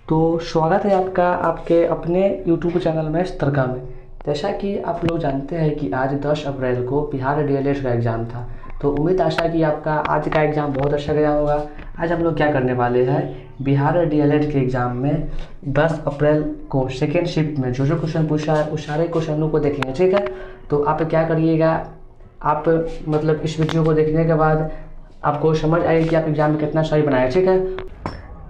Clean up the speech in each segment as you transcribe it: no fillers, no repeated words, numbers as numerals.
तो स्वागत है आपका आपके अपने यूट्यूब चैनल में तड़का में। जैसा कि आप लोग जानते हैं कि आज 10 अप्रैल को बिहार डीएलएड का एग्ज़ाम था। तो उम्मीद आशा कि आपका आज का एग्ज़ाम बहुत अच्छा गया होगा। आज हम लोग क्या करने वाले हैं, बिहार डीएलएड के एग्ज़ाम में 10 अप्रैल को सेकेंड शिफ्ट में जो क्वेश्चन पूछा है उस सारे क्वेश्चनों को देखेंगे, ठीक है। तो आप क्या करिएगा, आप मतलब इस वीडियो को देखने के बाद आपको समझ आएगी कि आप एग्ज़ाम में कितना सही बनाए, ठीक है।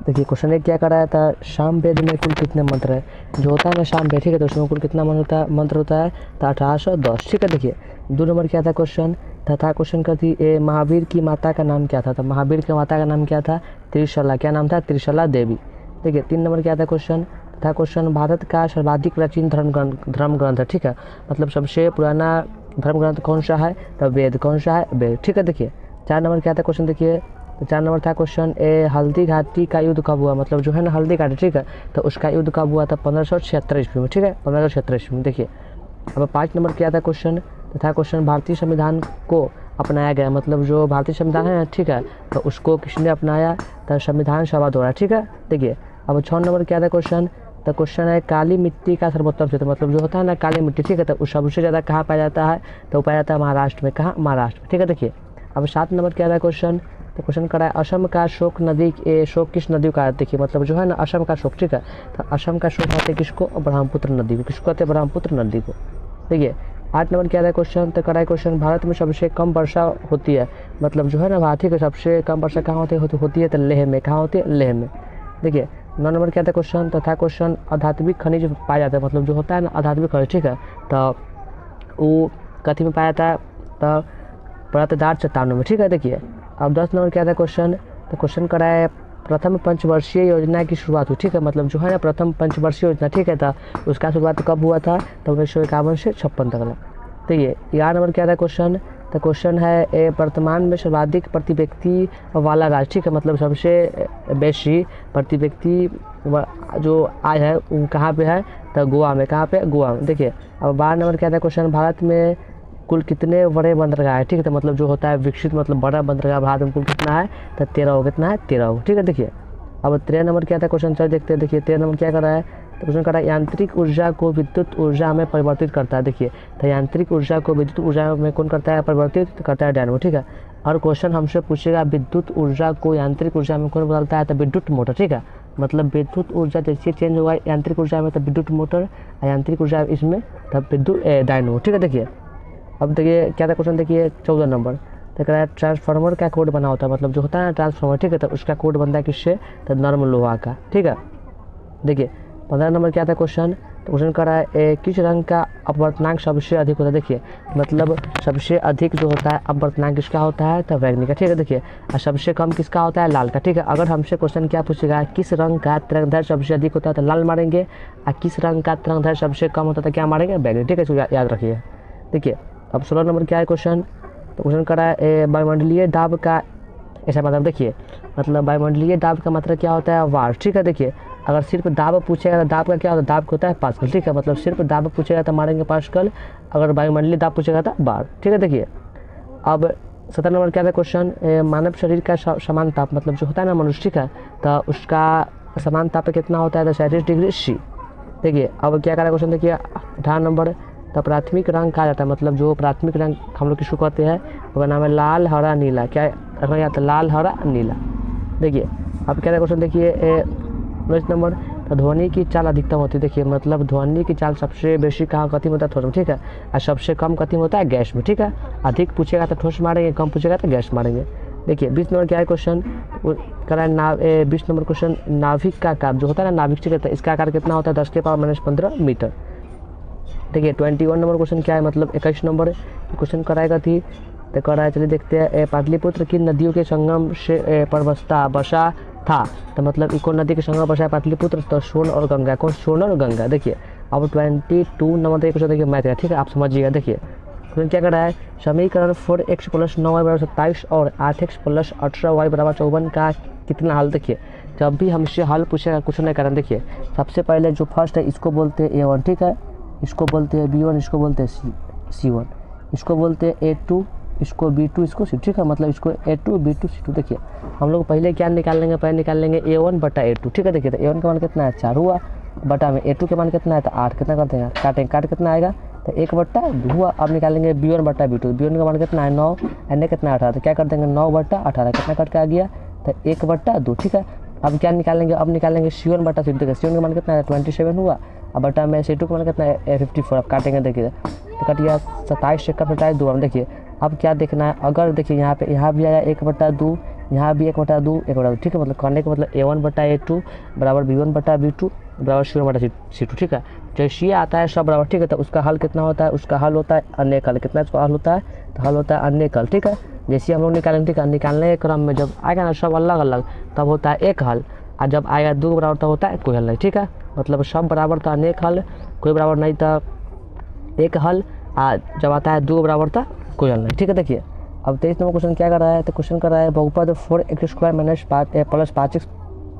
देखिए क्वेश्चन एक क्या कराया था, शाम वेद में कुल कितने मंत्र है। जो होता है ना शाम वेद, ठीक है, तो उसमें कुल कितना मंत्र होता है, तो 1810, ठीक है। देखिए 2 नंबर क्या था क्वेश्चन, तथा क्वेश्चन का थी महावीर की माता का नाम क्या था। तो महावीर की माता का नाम क्या था, त्रिशला। क्या नाम था, त्रिशला देवी। देखिए 3 नंबर क्या था क्वेश्चन, तथा क्वेश्चन भारत का सर्वाधिक प्राचीन धर्म ग्रंथ है, ठीक है। मतलब सबसे पुराना धर्म ग्रंथ कौन सा है, तो वेद। कौन सा है, वेद, ठीक है। देखिए 4 नंबर क्या था क्वेश्चन, देखिए तो 4 नंबर था क्वेश्चन हल्दी घाटी का युद्ध कब हुआ। मतलब जो है ना हल्दी घाटी, ठीक है, तो उसका युद्ध कब हुआ था, 1576 ईस्वी में, ठीक है, 1576 ईस्वी में। देखिए अब 5 नंबर क्या था क्वेश्चन, तथा क्वेश्चन भारतीय संविधान को अपनाया गया। मतलब जो भारतीय संविधान है, ठीक है, तो उसको किसने अपनाया, तो संविधान सभा द्वारा, ठीक है। देखिए अब 6 नंबर क्या था क्वेश्चन, तो क्वेश्चन है काली मिट्टी का सर्वोत्तम क्षेत्र। मतलब जो होता है ना काली मिट्टी, ठीक है, तो सबसे ज़्यादा कहाँ पाया जाता है, तो पाया जाता है महाराष्ट्र में। कहाँ, महाराष्ट्र में, ठीक है। देखिए अब 7 नंबर क्या था क्वेश्चन, तो क्वेश्चन करा है असम का शोक नदी, शोक किस नदी का है। देखिए मतलब जो है ना असम का शोक, ठीक है, तो असम का शोक कहते किसको, ब्रह्मपुत्र नदी को। किसको कहते हैं, ब्रह्मपुत्र नदी को। देखिए 8 नंबर क्या था क्वेश्चन, तो करा है क्वेश्चन भारत में सबसे कम वर्षा होती है। मतलब जो है ना भारत की सबसे कम वर्षा कहाँ होती है, तो लेह में। कहाँ होती है, लेह में। देखिए 9 नंबर क्या था क्वेश्चन, तो था क्वेश्चन आध्यात्मिक खनिज पाया जाता है। मतलब जो होता है ना आध्यात्मिक खनिज, ठीक है, तो वो कथी में पाया जाता है, तो परतदार चट्टानों में, ठीक है। देखिए अब 10 नंबर क्या था क्वेश्चन, तो क्वेश्चन करा है प्रथम पंचवर्षीय योजना की शुरुआत हुई, ठीक है। मतलब जो है ना प्रथम पंचवर्षीय योजना, ठीक है, था उसका शुरुआत कब हुआ था, तो 1951 से 56 तक का। देखिए 11 नंबर क्या था क्वेश्चन, तो क्वेश्चन है वर्तमान में सर्वाधिक प्रति व्यक्ति वाला राज्य, ठीक है। मतलब सबसे बेसी प्रति व्यक्ति जो आय है वो कहाँ पे है, तो गोवा में। कहाँ पे, गोवा में। देखिए अब 12 नंबर क्या था क्वेश्चन, भारत में कुल कितने बड़े बंदरगाह है, ठीक है, तो मतलब जो होता है विकसित मतलब बड़ा बंदरगाह भारत में कुल कितना है, तो 13 हो। कितना है, 13 हो, ठीक है। देखिए अब 13 नंबर क्या था क्वेश्चन, चल देखते हैं। देखिए 13 नंबर क्या कर रहा है, तो क्वेश्चन कर रहा है यांत्रिक ऊर्जा को विद्युत ऊर्जा में परिवर्तित करता है। देखिए तो यांत्रिक ऊर्जा को विद्युत ऊर्जा में कौन करता है, परिवर्तित करता है, डायनामो, ठीक है। और क्वेश्चन हमसे पूछेगा विद्युत ऊर्जा को यांत्रिक ऊर्जा में कौन बदलता है, तो विद्युत मोटर, ठीक है। मतलब विद्युत ऊर्जा जैसे चेंज होगा यांत्रिक ऊर्जा में, तो विद्युत मोटर, यांत्रिक ऊर्जा इसमें तब विद्युत डायनामो, ठीक है। देखिए अब देखिए क्या था क्वेश्चन, देखिए 14 नंबर, तो कह रहा है ट्रांसफार्मर का कोड बना होता है। मतलब जो होता है ना ट्रांसफार्मर, ठीक है, तो उसका कोड बनता है किससे, तो नर्म लोहा का, ठीक है। देखिए 15 नंबर क्या था क्वेश्चन, तो क्वेश्चन कर रहा है किस रंग का अपवर्तनांक सबसे अधिक होता है। देखिए मतलब सबसे अधिक जो होता है अपवर्तनांक किसका होता है, तो बैंगनी का, ठीक है। देखिए और सबसे कम किसका होता है, लाल का, ठीक है। अगर हमसे क्वेश्चन क्या पूछेगा, किस रंग का तरंगदैर्घ्य सबसे अधिक होता है, तो लाल मारेंगे, और किस रंग का तरंगदैर्घ्य सबसे कम होता है, तो क्या मारेंगे, बैंगनी, ठीक है। इसको याद रखिए। देखिए अब 16 नंबर क्या है क्वेश्चन, तो क्वेश्चन कर रहा है वायुमंडलीय दाब का ऐसा मतलब। देखिए मतलब वायुमंडलीय दाब का मतलब क्या होता है, वार, ठीक है। देखिए अगर सिर्फ दाब पूछेगा तो दाब का क्या होता है, दाब होता है पास्कल, ठीक है। मतलब सिर्फ दाब पूछेगा तो मारेंगे पास्कल, अगर वायुमंडलीय दाब पूछेगा तो बार, ठीक है। देखिए अब 17 नंबर क्या था क्वेश्चन, मानव शरीर का समान ताप। मतलब जो होता है ना मनुष्य, ठीक है, तो उसका समान ताप कितना होता है, तो 37 डिग्री सी। देखिए अब क्या करा क्वेश्चन, देखिए 18 नंबर, तो प्राथमिक रंग कहा जाता है। मतलब जो प्राथमिक रंग हम लोग किसको कहते हैं, उसका नाम है लाल हरा नीला। क्या रखना जाता है, लाल हरा नीला। देखिए अब क्या क्वेश्चन, देखिए 19 नंबर, तो ध्वनि की चाल अधिकतम होती है। देखिए मतलब ध्वनि की चाल सबसे बेसी कहाँ कथी में होता है, ठोस में, ठीक है, और सबसे कम कथी में होता है, गैस में, ठीक है। अधिक पूछेगा तो ठोस मारेंगे, कम पूछेगा तो गैस मारेंगे। देखिए 20 नंबर क्या है क्वेश्चन, करा है 20 नंबर क्वेश्चन, नाभिक का आकार जो होता है ना नाभिक, ठीक है, इसका आकार कितना होता है, 10⁻⁻15 मीटर। देखिए 21 नंबर क्वेश्चन क्या है, मतलब 21 नंबर क्वेश्चन कराएगा थी, तो करा है, चलिए देखते हैं। पाटलिपुत्र की नदियों के संगम से बसा था, तो मतलब इको नदी के संगम बसा है पाटलिपुत्र, तो सोन और गंगा। कौन, सोन और गंगा। देखिए अब 22 नंबर क्वेश्चन देखिए मैथ का, ठीक है, आप समझिएगा। देखिए क्वेश्चन क्या कर रहा है, समीकरण 4x + 9y = 27 और 8x + 18y = 54 का कितना हल। देखिए जब भी हमसे हल पूछेगा कुछ नहीं करना। देखिए सबसे पहले जो फर्स्ट है इसको बोलते हैं A1, ठीक है, इसको बोलते हैं B1, इसको बोलते हैं C1, इसको बोलते हैं A2, इसको B2 इसको C2, ठीक है, मतलब इसको A2 B2 C2। देखिए हम लोग पहले क्या निकाल लेंगे, पहले निकाल लेंगे A1 बटा A2, ठीक है। देखिए तो A1 का मान कितना है 4 हुआ, बटा में A2 के मान कितना है तो 8, कितना करते हैं यार, काटेंगे, काट कितना आएगा तो 1 बटा 2 हुआ। अब निकालेंगे B1 बटा B2, B1 का मान कितना है 9, एन कितना 18, तो क्या कर देंगे 9 बटा 18, कितना कट के आ गया तो 1 बटा 2, ठीक है। अब क्या निकालेंगे, अब निकालेंगे C1 बटा C2, देखिए C1 का मान कितना है 27 हुआ, अब बटा में C2 का मान कितना है 54, अब काटेंगे, देखिए तो कट गया 27 का 27 2। देखिए अब क्या देखना है, अगर देखिए यहाँ पे यहाँ भी आया 1 बटा 2, यहाँ भी 1 बटा 2 1 बटा 2, ठीक है, मतलब करने का मतलब A1 बटा A2 बराबर B1 बटा B2 बराबर C1 बटा C2, ठीक है। जैसे ये आता है सब बराबर, ठीक है, तो उसका हल कितना होता है, उसका हल होता है अनेक हल, कितना इसका हल होता है तो हल होता है अनेक हल, ठीक है। जैसे हम लोग निकालेंगे, ठीक है, निकालने के क्रम में जब आएगा ना सब अलग अलग तब होता है एक हल, और जब आएगा 2 बराबर तब होता है कोई हल नहीं, ठीक है। मतलब सब बराबर था अनेक हल, कोई बराबर नहीं था एक हल, आज जब आता है 2 बराबर था कोई हल नहीं, ठीक है। देखिए अब 23 नंबर क्वेश्चन क्या कर रहा है, तो क्वेश्चन कर रहा है बहुपद 4x² माइनस 5x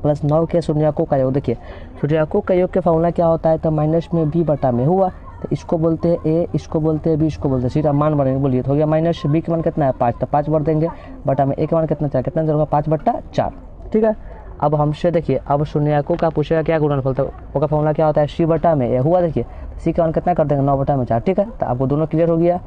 प्लस 9 के शून्यकों का योग। देखिए शून्यकों का योग के फॉर्मूला क्या होता है, तो माइनस में b बटा में हुआ, तो इसको बोलते हैं a, इसको बोलते हैं b, इसको बोलते हैं सीधा मान बढ़ेंगे, बोलिए तो हो गया माइनस b के मान कितना है 5, तो 5 बढ़ देंगे, बटा में a के मान कितना 4, कितना होगा 5 बटा 4, ठीक है। अब हमसे देखिए अब शून्यकों का पूछेगा क्या गुणनफल, तो उसका फॉर्मूला क्या होता है c बटा में a हुआ, देखिए c का मान कितना कर देंगे 9 बटा में 4, ठीक है। तो आपको दोनों क्लियर हो गया।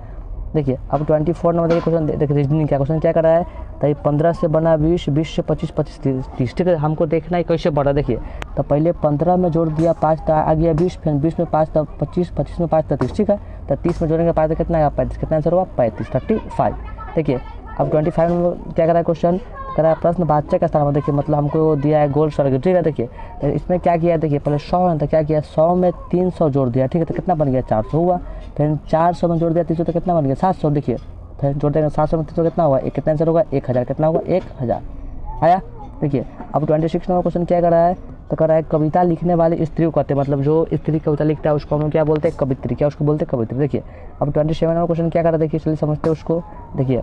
देखिए अब 24 नंबर देखिए क्वेश्चन, देखिए रीजनिंग क्या क्वेश्चन क्या कर रहा है, तो 15 से बना 20, 20 से 25, 25 30, ठीक है। हमको देखना है कैसे बढ़ा, देखिए तो पहले 15 में जोड़ दिया 5 तो आ गया 20, फिर 20 में 5 तो 25, 25 में 5 तो 30, ठीक है। तो 30 में जोड़ेंगे 5 तो कितना आएगा 35, कितना आंसर हुआ 35, 35। देखिए अब 25 नंबर क्या कर रहा है क्वेश्चन, कर रहा है प्रश्नवाचक का स्थान में, देखिए मतलब हमको दिया है गोल सर्किल, ठीक है। देखिए तो इसमें क्या किया, देखिए पहले 100 है तो क्या किया 100 में 300 जोड़ दिया, ठीक है, तो कितना बन गया 400 हुआ, फिर 400 में जोड़ दिया 300 तो कितना बन गया 700, देखिए फिर जोड़ देंगे 700 में 300 कितना हुआ, एक कितना आंसर होगा 1000, कितना होगा 1000 आया। देखिए अब 26 नंबर क्वेश्चन क्या कर रहा है, तो कर रहा है कविता लिखने वाली स्त्री को कहते हैं, मतलब जो स्त्री कविता लिखता है उसको हम लोग क्या बोलते हैं कवित्री, क्या उसको बोलते हैं कवित्री। देखिए अब 27 नंबर क्वेश्चन क्या कर रहा है, देखिए चलिए समझते हैं उसको। देखिए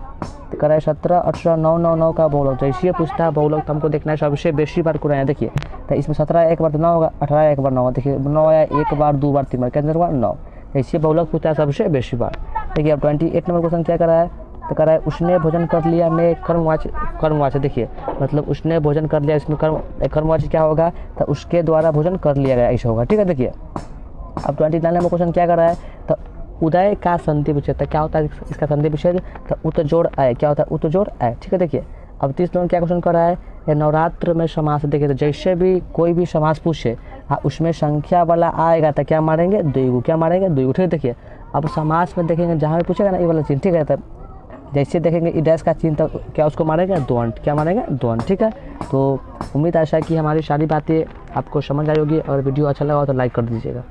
तो कर रहा है 17, 18, 9, 9, 9 का बहुलक, जैसे पूछता है बहुलक तो हमको देखना है सबसे बेसी बार को रहे हैं। देखिए तो इसमें 17 एक बार तो 9 होगा, 18 एक बार 9 होगा, देखिए 9 आया 1 बार 2 बार 3 बार, कितने बार 9, ऐसे बहुलक पूछता है सबसे बेसी बार। देखिए अब 28 नंबर क्वेश्चन क्या कर रहा है, तो कह रहा है उसने भोजन कर लिया में कर्मवाचक, देखिए मतलब उसने भोजन कर लिया, इसमें कर्मवाचक क्या होगा तो उसके द्वारा भोजन कर लिया गया ऐसा होगा, ठीक है। देखिए अब 29 नंबर क्वेश्चन क्या कर रहा है, तो उदय का संधि विच्छेद, क्या होता है इसका संधि विच्छेद, तो उत जोड़ आय, क्या होता है उत जोड़ आय, ठीक है। देखिए अब 30 नंबर क्या क्वेश्चन कर रहा है, ये नवरात्र में समास, देखिए तो जैसे भी कोई भी समास पूछे उसमें संख्या वाला आएगा तो क्या मारेंगे द्विगु, क्या मारेंगे द्विगु, ठीक है। देखिए अब समास में देखेंगे जहाँ भी पूछेगा ना ये वाला चिन्ह, ठीक है, तो जैसे देखेंगे ई डैश का चिन्ह तो क्या उसको मारेंगे द्वंद, क्या मारेंगे द्वंद, ठीक है। तो उम्मीद आशा है कि हमारी सारी बातें आपको समझ आई होगी, और वीडियो अच्छा लगा हो तो लाइक कर दीजिएगा।